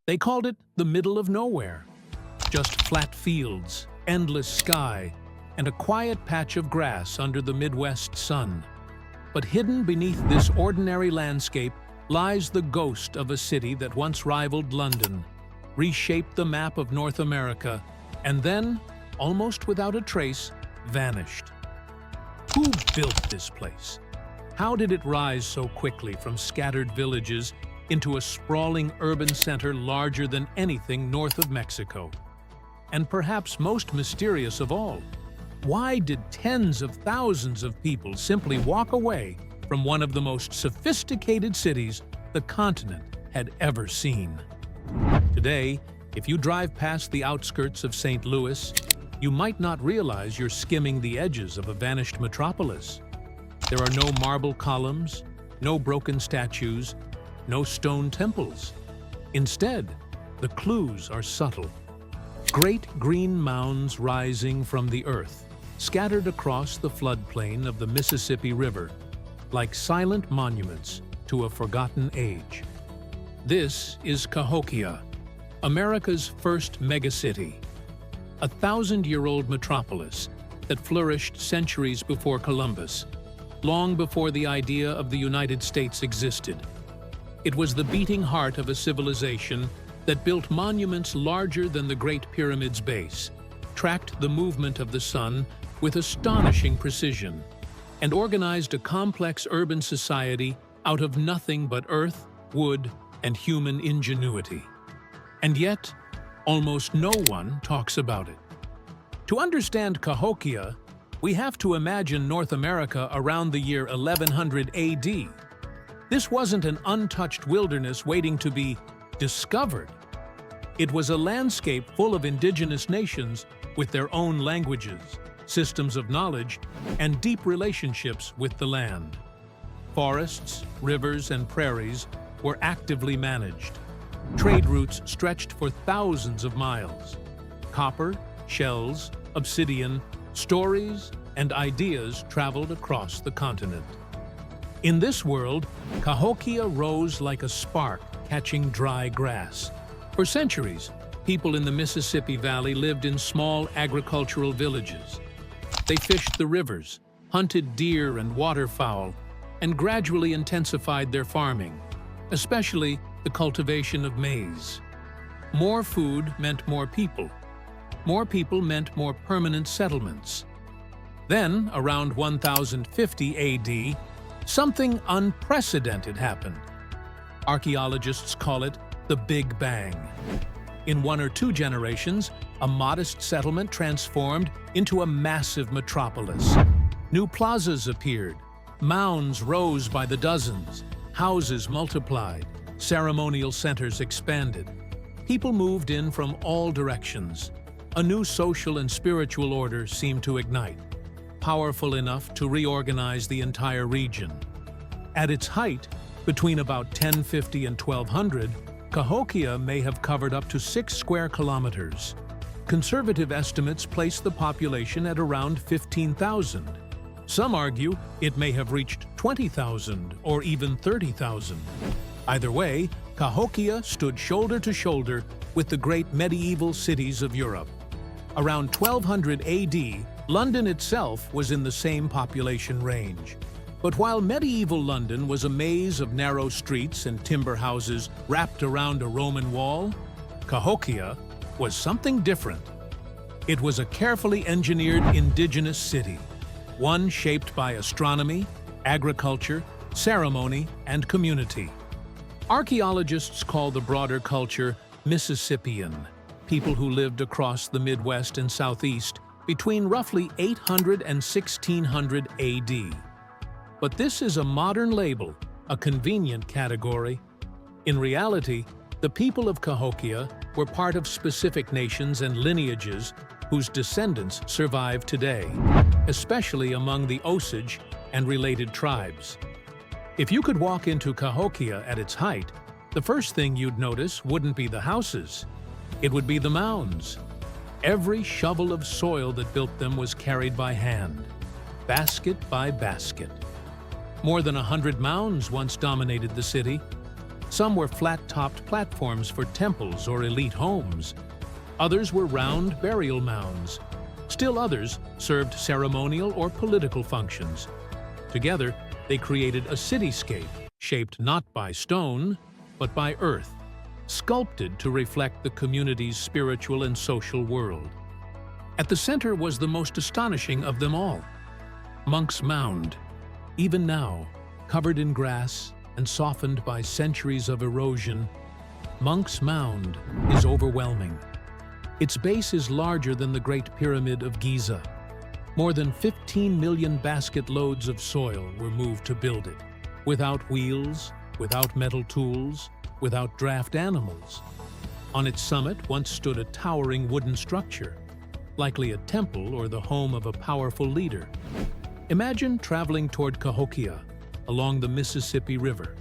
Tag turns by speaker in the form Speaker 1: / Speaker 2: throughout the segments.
Speaker 1: They called it the middle of nowhere. Just flat fields, endless sky, and a quiet patch of grass under the Midwest sun. But hidden beneath this ordinary landscape lies the ghost of a city that once rivaled London, reshaped the map of North America, and then, almost without a trace, vanished. Who built this place? How did it rise so quickly from scattered villages into a sprawling urban center larger than anything north of Mexico? And perhaps most mysterious of all, why did tens of thousands of people simply walk away from one of the most sophisticated cities the continent had ever seen? Today, if you drive past the outskirts of St. Louis, you might not realize you're skimming the edges of a vanished metropolis. There are no marble columns, no broken statues, no stone temples. Instead, the clues are subtle. Great green mounds rising from the earth, scattered across the floodplain of the Mississippi River, like silent monuments to a forgotten age. This is Cahokia, America's first megacity, a 1,000-year-old metropolis that flourished centuries before Columbus, long before the idea of the United States existed. It was the beating heart of a civilization that built monuments larger than the Great Pyramid's base, tracked the movement of the sun with astonishing precision, and organized a complex urban society out of nothing but earth, wood, and human ingenuity. And yet, almost no one talks about it. To understand Cahokia, we have to imagine North America around the year 1100 AD. This wasn't an untouched wilderness waiting to be discovered. It was a landscape full of indigenous nations with their own languages, systems of knowledge, and deep relationships with the land. Forests, rivers, and prairies were actively managed. Trade routes stretched for thousands of miles. Copper, shells, obsidian, stories, and ideas traveled across the continent. In this world, Cahokia rose like a spark catching dry grass. For centuries, people in the Mississippi Valley lived in small agricultural villages. They fished the rivers, hunted deer and waterfowl, and gradually intensified their farming, especially the cultivation of maize. More food meant more people. More people meant more permanent settlements. Then, around 1050 AD, something unprecedented happened. Archaeologists call it the Big Bang. In 1 or 2 generations, a modest settlement transformed into a massive metropolis. New plazas appeared, mounds rose by the dozens, houses multiplied, ceremonial centers expanded. People moved in from all directions. A new social and spiritual order seemed to ignite, powerful enough to reorganize the entire region. At its height, between about 1050 and 1200, Cahokia may have covered up to 6 square kilometers. Conservative estimates place the population at around 15,000. Some argue it may have reached 20,000 or even 30,000. Either way, Cahokia stood shoulder to shoulder with the great medieval cities of Europe. Around 1200 AD, London itself was in the same population range. But while medieval London was a maze of narrow streets and timber houses wrapped around a Roman wall, Cahokia was something different. It was a carefully engineered indigenous city, one shaped by astronomy, agriculture, ceremony, and community. Archaeologists call the broader culture Mississippian, people who lived across the Midwest and Southeast between roughly 800 and 1600 AD. But this is a modern label, a convenient category. In reality, the people of Cahokia were part of specific nations and lineages whose descendants survive today, especially among the Osage and related tribes. If you could walk into Cahokia at its height, the first thing you'd notice wouldn't be the houses. It would be the mounds. Every shovel of soil that built them was carried by hand, basket by basket. More than 100 mounds once dominated the city. Some were flat-topped platforms for temples or elite homes. Others were round burial mounds. Still others served ceremonial or political functions. Together, they created a cityscape shaped not by stone, but by earth, sculpted to reflect the community's spiritual and social world. At the center was the most astonishing of them all, Monk's Mound. Even now, covered in grass and softened by centuries of erosion, Monk's Mound is overwhelming. Its base is larger than the Great Pyramid of Giza. More than 15 million basket loads of soil were moved to build it, without wheels, without metal tools, without draft animals. On its summit once stood a towering wooden structure, likely a temple or the home of a powerful leader. Imagine traveling toward Cahokia, along the Mississippi River.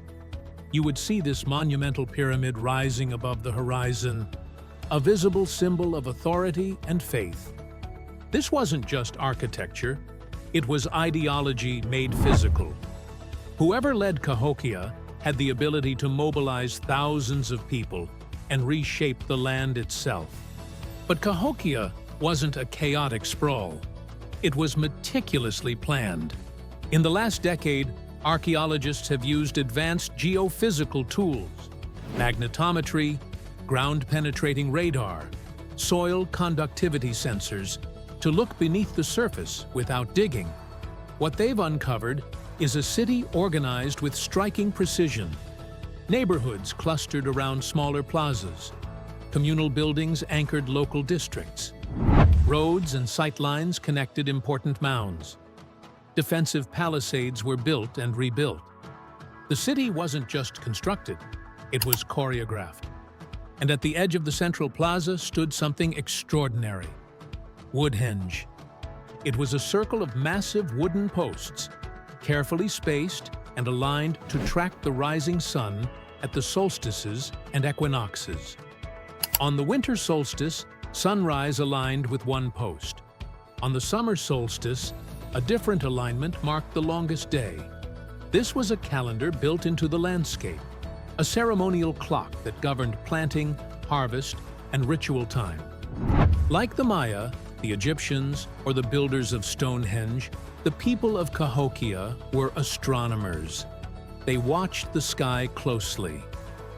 Speaker 1: You would see this monumental pyramid rising above the horizon, a visible symbol of authority and faith. This wasn't just architecture, it was ideology made physical. Whoever led Cahokia had the ability to mobilize thousands of people and reshape the land itself. But Cahokia wasn't a chaotic sprawl. It was meticulously planned. In the last decade, archaeologists have used advanced geophysical tools, magnetometry, ground-penetrating radar, soil conductivity sensors, to look beneath the surface without digging. What they've uncovered is a city organized with striking precision. Neighborhoods clustered around smaller plazas. Communal buildings anchored local districts. Roads and sightlines connected important mounds. Defensive palisades were built and rebuilt. The city wasn't just constructed, it was choreographed. And at the edge of the central plaza stood something extraordinary. Woodhenge. It was a circle of massive wooden posts, carefully spaced and aligned to track the rising sun at the solstices and equinoxes. On the winter solstice, sunrise aligned with one post. On the summer solstice, a different alignment marked the longest day. This was a calendar built into the landscape, a ceremonial clock that governed planting, harvest, and ritual time. Like the Maya, the Egyptians, or the builders of Stonehenge, the people of Cahokia were astronomers. They watched the sky closely.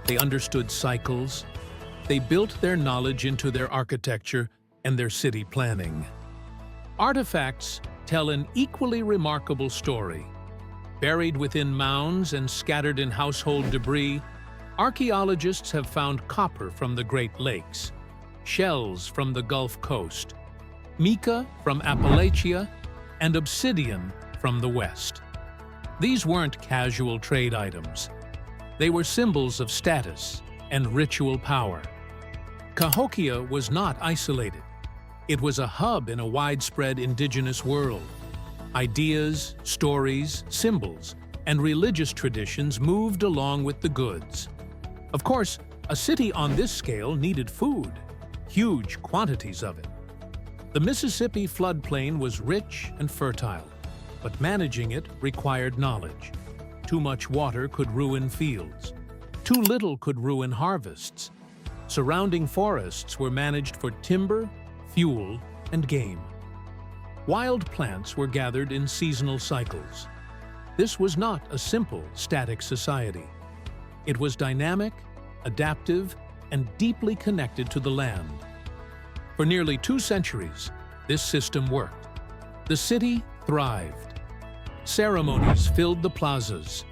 Speaker 1: They understood cycles. They built their knowledge into their architecture and their city planning. Artifacts tell an equally remarkable story. Buried within mounds and scattered in household debris, archaeologists have found copper from the Great Lakes, shells from the Gulf Coast, mica from Appalachia, and obsidian from the West. These weren't casual trade items. They were symbols of status and ritual power. Cahokia was not isolated. It was a hub in a widespread indigenous world. Ideas, stories, symbols, and religious traditions moved along with the goods. Of course, a city on this scale needed food, huge quantities of it. The Mississippi floodplain was rich and fertile, but managing it required knowledge. Too much water could ruin fields. Too little could ruin harvests. Surrounding forests were managed for timber, fuel, and game. Wild plants were gathered in seasonal cycles. This was not a simple, static society. It was dynamic, adaptive, and deeply connected to the land. For nearly 2 centuries, this system worked. The city thrived. Ceremonies filled the plazas.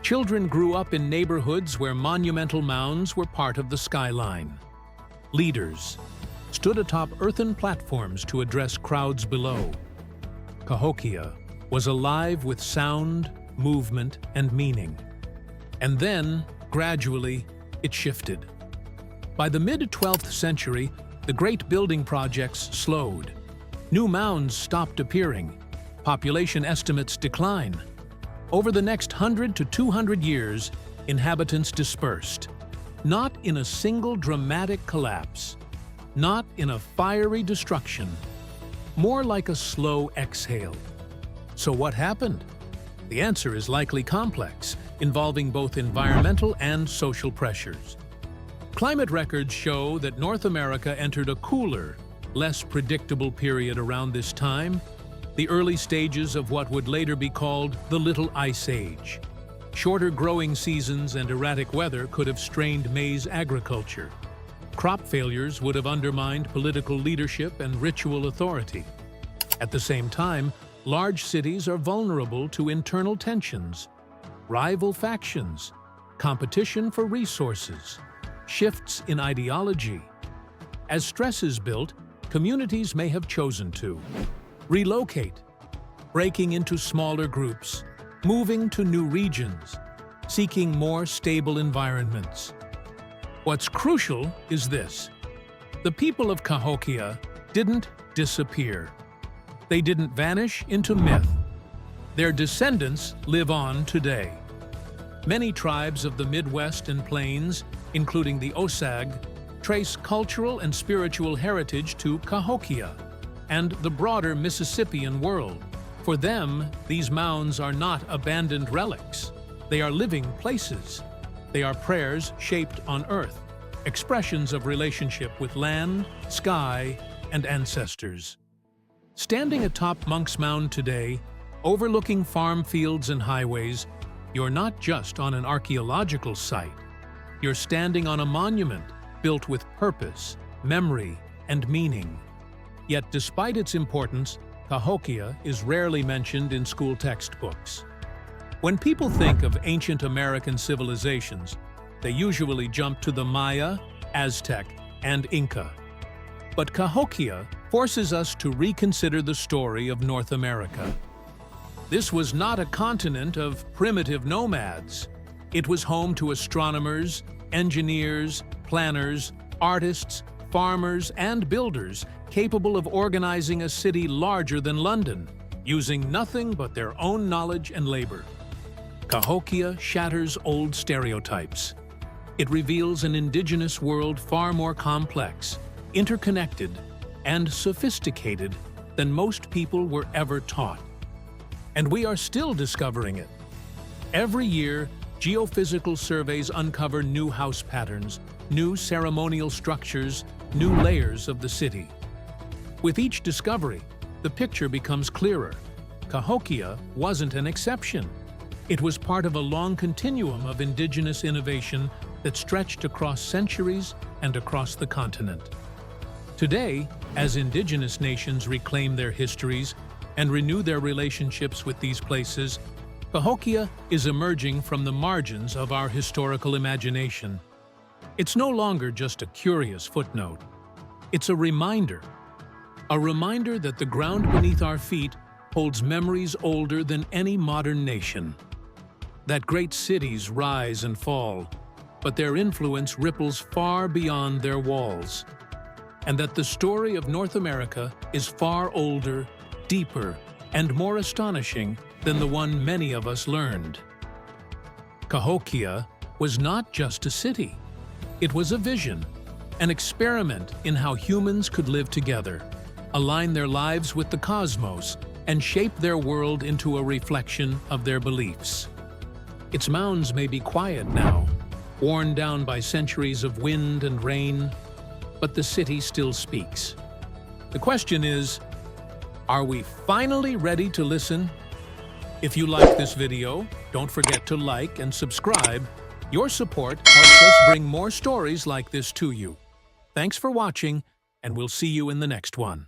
Speaker 1: Children grew up in neighborhoods where monumental mounds were part of the skyline. Leaders stood atop earthen platforms to address crowds below. Cahokia was alive with sound, movement, and meaning. And then, gradually, it shifted. By the mid-12th century, the great building projects slowed. New mounds stopped appearing. Population estimates decline. Over the next 100 to 200 years, inhabitants dispersed. Not in a single dramatic collapse. Not in a fiery destruction. More like a slow exhale. So what happened? The answer is likely complex. involving both environmental and social pressures. Climate records show that North America entered a cooler, less predictable period around this time, the early stages of what would later be called the Little Ice Age. Shorter growing seasons and erratic weather could have strained maize agriculture. Crop failures would have undermined political leadership and ritual authority. At the same time, large cities are vulnerable to internal tensions, rival factions, competition for resources, shifts in ideology. As stress is built, communities may have chosen to relocate, breaking into smaller groups, moving to new regions, seeking more stable environments. What's crucial is this: the people of Cahokia didn't disappear. They didn't vanish into myth. Their descendants live on today. Many tribes of the Midwest and Plains, including the Osage, trace cultural and spiritual heritage to Cahokia and the broader Mississippian world. For them, these mounds are not abandoned relics. They are living places. They are prayers shaped on earth, expressions of relationship with land, sky, and ancestors. Standing atop Monk's Mound today, overlooking farm fields and highways, you're not just on an archaeological site. You're standing on a monument built with purpose, memory, and meaning. Yet despite its importance, Cahokia is rarely mentioned in school textbooks. When people think of ancient American civilizations, they usually jump to the Maya, Aztec, and Inca. But Cahokia forces us to reconsider the story of North America. This was not a continent of primitive nomads. It was home to astronomers, engineers, planners, artists, farmers, and builders capable of organizing a city larger than London, using nothing but their own knowledge and labor. Cahokia shatters old stereotypes. It reveals an indigenous world far more complex, interconnected, and sophisticated than most people were ever taught. And we are still discovering it. Every year, geophysical surveys uncover new house patterns, new ceremonial structures, new layers of the city. With each discovery, the picture becomes clearer. Cahokia wasn't an exception. It was part of a long continuum of indigenous innovation that stretched across centuries and across the continent. Today, as indigenous nations reclaim their histories and renew their relationships with these places, Cahokia is emerging from the margins of our historical imagination. It's no longer just a curious footnote. It's a reminder that the ground beneath our feet holds memories older than any modern nation. That great cities rise and fall, but their influence ripples far beyond their walls. And that the story of North America is far older, deeper, and more astonishing than the one many of us learned. Cahokia was not just a city. It was a vision, an experiment in how humans could live together, align their lives with the cosmos, and shape their world into a reflection of their beliefs. Its mounds may be quiet now, worn down by centuries of wind and rain, but the city still speaks. The question is, are we finally ready to listen? If you like this video, don't forget to like and subscribe. Your support helps us bring more stories like this to you. Thanks for watching, and we'll see you in the next one.